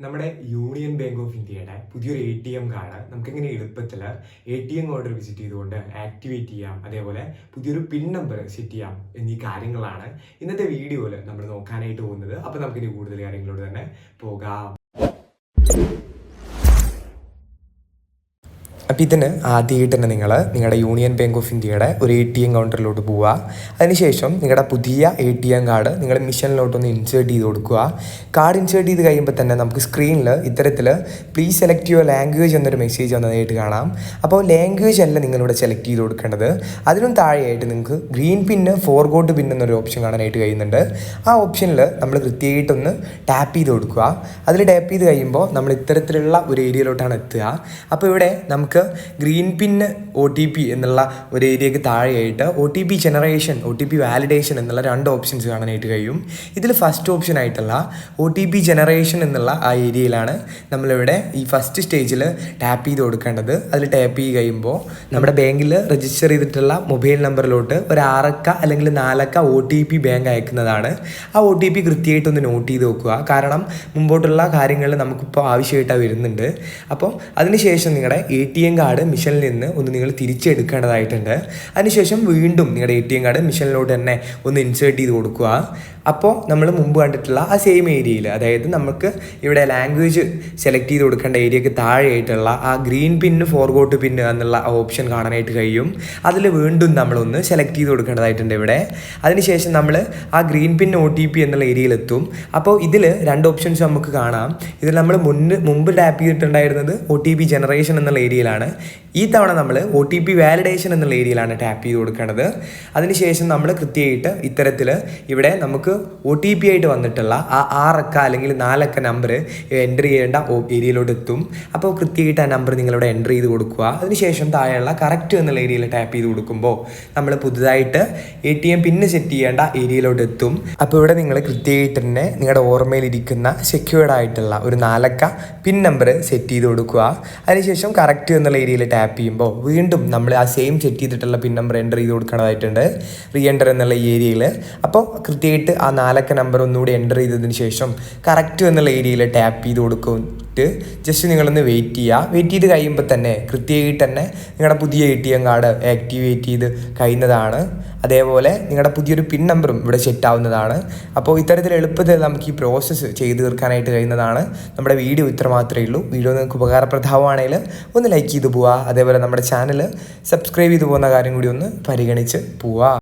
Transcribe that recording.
നമ്മുടെ union bank of ഇന്ത്യയുടെ പുതിയൊരു ATM കാർഡ് നമുക്കിങ്ങനെ എളുപ്പത്തിൽ ATM കൗണ്ടർ വിസിറ്റ് ചെയ്തുകൊണ്ട് ആക്ടിവേറ്റ് ചെയ്യാം, അതേപോലെ പുതിയൊരു പിൻ നമ്പർ സെറ്റ് ചെയ്യാം എന്നീ കാര്യങ്ങളാണ് ഇന്നത്തെ വീഡിയോയിൽ നമ്മൾ നോക്കാനായിട്ട് പോകുന്നത്. അപ്പോൾ നമുക്കിനി കൂടുതൽ കാര്യങ്ങളോട് തന്നെ പോകാം. അപ്പോൾ ഇതിന് ആദ്യമായിട്ട് തന്നെ നിങ്ങളുടെ യൂണിയൻ ബാങ്ക് ഓഫ് ഇന്ത്യയുടെ ഒരു ATM കൗണ്ടറിലോട്ട് പോവുക. അതിനുശേഷം നിങ്ങളുടെ പുതിയ ATM കാർഡ് നിങ്ങൾ മിഷനിലോട്ടൊന്ന് ഇൻസേർട്ട് ചെയ്ത് കൊടുക്കുക. കാർഡ് ഇൻസേർട്ട് ചെയ്ത് കഴിയുമ്പോൾ തന്നെ നമുക്ക് സ്ക്രീനിൽ ഇത്തരത്തിൽ പ്ലീസ് സെലക്ട് യുവർ ലാംഗ്വേജ് എന്നൊരു മെസ്സേജ് വന്നതായിട്ട് കാണാം. അപ്പോൾ ലാംഗ്വേജ് അല്ല നിങ്ങളിവിടെ സെലക്ട് ചെയ്ത് കൊടുക്കേണ്ടത്, അതിനും താഴെയായിട്ട് നിങ്ങൾക്ക് ഗ്രീൻ പിന്ന് ഫോർഗോട്ട് പിൻ എന്നൊരു ഓപ്ഷൻ കാണാനായിട്ട് കഴിയുന്നുണ്ട്. ആ ഓപ്ഷനിൽ നമ്മൾ കൃത്യമായിട്ടൊന്ന് ടാപ്പ് ചെയ്ത് കൊടുക്കുക. അതിൽ ടാപ്പ് ചെയ്ത് കഴിയുമ്പോൾ നമ്മൾ ഇത്തരത്തിലുള്ള ഒരു ഏരിയയിലോട്ടാണ് എത്തുക. അപ്പോൾ ഇവിടെ നമുക്ക് ഗ്രീൻ പിന്ന് OTP എന്നുള്ള ഒരു ഏരിയക്ക് താഴെയായിട്ട് OTP ജനറേഷൻ, OTP വാലിഡേഷൻ എന്നുള്ള രണ്ട് ഓപ്ഷൻസ് കാണാനായിട്ട് കഴിയും. ഇതിൽ ഫസ്റ്റ് ഓപ്ഷൻ ആയിട്ടുള്ള OTP ജനറേഷൻ എന്നുള്ള ആ ഏരിയയിലാണ് നമ്മളിവിടെ ഈ ഫസ്റ്റ് സ്റ്റേജിൽ ടാപ്പ് ചെയ്ത് കൊടുക്കേണ്ടത്. അതിൽ ടാപ്പ് ചെയ്ത് കഴിയുമ്പോൾ നമ്മുടെ ബാങ്കിൽ രജിസ്റ്റർ ചെയ്തിട്ടുള്ള മൊബൈൽ നമ്പറിലോട്ട് ഒരു 6 അക്ക അല്ലെങ്കിൽ 4 അക്ക OTP ബാങ്ക് അയക്കുന്നതാണ്. ആ OTP കൃത്യമായിട്ടൊന്ന് നോട്ട് ചെയ്ത് വെക്കുക, കാരണം മുമ്പോട്ടുള്ള കാര്യങ്ങൾ നമുക്കിപ്പോൾ ആവശ്യമായിട്ടാണ് വരുന്നുണ്ട്. അപ്പോൾ അതിനുശേഷം നിങ്ങളുടെ ATM കാർഡ് മിഷനിൽ നിന്ന് ഒന്ന് നിങ്ങൾ തിരിച്ചെടുക്കേണ്ടതായിട്ടുണ്ട്. അതിനുശേഷം വീണ്ടും നിങ്ങളുടെ ATM കാർഡ് മിഷനിലോട്ട് തന്നെ ഒന്ന് ഇൻസേർട്ട് ചെയ്ത് കൊടുക്കുക. അപ്പോൾ നമ്മൾ മുമ്പ് കണ്ടിട്ടുള്ള ആ സെയിം ഏരിയയിൽ, അതായത് നമുക്ക് ഇവിടെ ലാംഗ്വേജ് സെലക്ട് ചെയ്ത് കൊടുക്കേണ്ട ഏരിയക്ക് താഴെയായിട്ടുള്ള ആ ഗ്രീൻ പിന്ന് ഫോർഗോട്ട് പിന്ന് എന്നുള്ള ഓപ്ഷൻ കാണാനായിട്ട് കഴിയും. അതിൽ വീണ്ടും നമ്മളൊന്ന് സെലക്ട് ചെയ്ത് കൊടുക്കേണ്ടതായിട്ടുണ്ട് ഇവിടെ. അതിനുശേഷം നമ്മൾ ആ ഗ്രീൻ പിൻ OTP എന്നുള്ള ഏരിയയിലെത്തും. അപ്പോൾ ഇതിൽ രണ്ട് ഓപ്ഷൻസ് നമുക്ക് കാണാം. ഇതിൽ നമ്മൾ മുമ്പ് ടാപ്പ് ചെയ്തിട്ടുണ്ടായിരുന്നത് OTP ജനറേഷൻ എന്നുള്ള ഏരിയയിലാണ്. ഈ തവണ നമ്മൾ OTP വാലിഡേഷൻ എന്നുള്ള ഏരിയയിലാണ് ടാപ്പ് ചെയ്ത് കൊടുക്കേണ്ടത്. അതിനുശേഷം നമ്മൾ കൃത്യമായിട്ട് ഇത്തരത്തിൽ ഇവിടെ നമുക്ക് OTP ആയിട്ട് വന്നിട്ടുള്ള ആ 6 അക്ക അല്ലെങ്കിൽ 4 അക്ക നമ്പർ എൻ്റർ ചെയ്യേണ്ട ഏരിയയിലോട്ട് എത്തും. അപ്പോൾ കൃത്യമായിട്ട് ആ നമ്പർ നിങ്ങളിവിടെ എൻ്റർ ചെയ്ത് കൊടുക്കുക. അതിനുശേഷം താഴെയുള്ള കറക്റ്റ് എന്നുള്ള ഏരിയയിൽ ടാപ്പ് ചെയ്ത് കൊടുക്കുമ്പോൾ നമ്മൾ പുതുതായിട്ട് ATM പിന്ന് സെറ്റ് ചെയ്യേണ്ട ഏരിയയിലോട്ട് എത്തും. അപ്പോൾ ഇവിടെ നിങ്ങൾ കൃത്യമായിട്ട് തന്നെ നിങ്ങളുടെ ഓർമ്മയിലിരിക്കുന്ന സെക്യൂർഡ് ആയിട്ടുള്ള ഒരു 4 അക്ക പിൻ നമ്പർ സെറ്റ് ചെയ്ത് കൊടുക്കുക. അതിനുശേഷം കറക്റ്റ് എന്നുള്ള ഏരിയയിൽ ടാപ്പ് ചെയ്യുമ്പോൾ വീണ്ടും നമ്മൾ ആ സെയിം സെറ്റ് ചെയ്തിട്ടുള്ള പിൻ നമ്പർ എൻ്റർ ചെയ്ത് കൊടുക്കേണ്ടതായിട്ടുണ്ട്, റീ എൻ്റർ എന്നുള്ള ഈ ഏരിയയിൽ. അപ്പോൾ കൃത്യമായിട്ട് ആ 4 അക്ക നമ്പർ ഒന്നുകൂടി എൻ്റർ ചെയ്തതിന് ശേഷം കറക്റ്റ് എന്നുള്ള ഏരിയയിൽ ടാപ്പ് ചെയ്ത് കൊടുത്തിട്ട് ജസ്റ്റ് നിങ്ങളൊന്ന് വെയിറ്റ് ചെയ്യുക. വെയിറ്റ് ചെയ്ത് കഴിയുമ്പോൾ തന്നെ കൃത്യമായിട്ട് തന്നെ നിങ്ങളുടെ പുതിയ ATM കാർഡ് ആക്ടിവേറ്റ് ചെയ്ത് കഴിയുന്നതാണ്. അതേപോലെ നിങ്ങളുടെ പുതിയൊരു പിൻ നമ്പറും ഇവിടെ സെറ്റ് ആവുന്നതാണ്. അപ്പോൾ ഇത്തരത്തിൽ എളുപ്പത്തിൽ നമുക്ക് ഈ പ്രോസസ്സ് ചെയ്ത് തീർക്കാനായിട്ട് കഴിയുന്നതാണ്. നമ്മുടെ വീഡിയോ ഇത്ര മാത്രമേ ഉള്ളൂ. വീഡിയോ നിങ്ങൾക്ക് ഉപകാരപ്രദമാണെങ്കിൽ ഒന്ന് ലൈക്ക് ചെയ്ത് പോവുക. അതേപോലെ നമ്മുടെ ചാനൽ സബ്സ്ക്രൈബ് ചെയ്ത് പോകുന്ന കാര്യം കൂടി ഒന്ന് പരിഗണിച്ച് പോവുക.